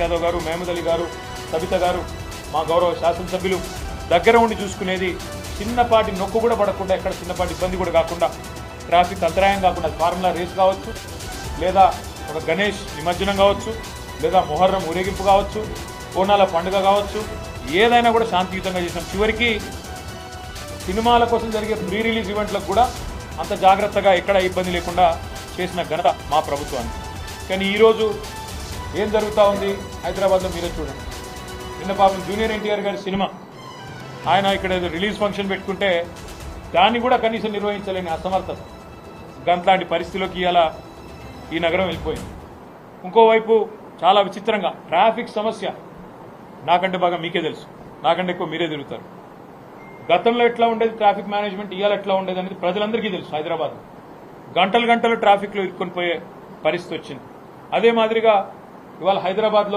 యాదవ్ గారు, మహమూద్ అలీ గారు, సబిత గారు, మా గౌరవ శాసనసభ్యులు దగ్గర ఉండి చూసుకునేది. చిన్నపాటి నొక్కు కూడా పడకుండా, ఎక్కడ చిన్నపాటి ఇబ్బంది కూడా కాకుండా, ట్రాఫిక్ అంతరాయం కాకుండా, ఫార్ములా రేస్ కావచ్చు, లేదా ఒక గణేష్ నిమజ్జనం కావచ్చు, లేదా మొహర్రం ఊరేగింపు కావచ్చు, బోనాల పండుగ కావచ్చు, ఏదైనా కూడా శాంతియుతంగా చేసినాం. చివరికి సినిమాల కోసం జరిగే ప్రీ రిలీజ్ ఈవెంట్లకు కూడా అంత జాగ్రత్తగా ఎక్కడ ఇబ్బంది లేకుండా చేసిన ఘనత మా ప్రభుత్వానికి. కానీ ఈరోజు ఏం జరుగుతూ ఉంది హైదరాబాద్లో మీరే చూడండి. నిన్న పాపం జూనియర్ ఎన్టీఆర్ గారి సినిమా ఆయన ఇక్కడ ఏదో రిలీజ్ ఫంక్షన్ పెట్టుకుంటే దాన్ని కూడా కనీసం నిర్వహించలేని అసమర్థత, గంట్లాంటి పరిస్థితిలోకి ఇలా ఈ నగరం వెళ్ళిపోయింది. ఇంకోవైపు చాలా విచిత్రంగా ట్రాఫిక్ సమస్య నాకంటే బాగా మీకే తెలుసు, నాకంటే ఎక్కువ మీరే తిరుగుతారు. గతంలో ఎట్లా ఉండేది ట్రాఫిక్ మేనేజ్మెంట్, ఇవాళ ఎట్లా ఉండేది అనేది ప్రజలందరికీ తెలుసు. హైదరాబాద్ గంటలు గంటలు ట్రాఫిక్లో ఇరుక్కొని పోయే పరిస్థితి వచ్చింది. అదే మాదిరిగా ఇవాళ హైదరాబాద్లో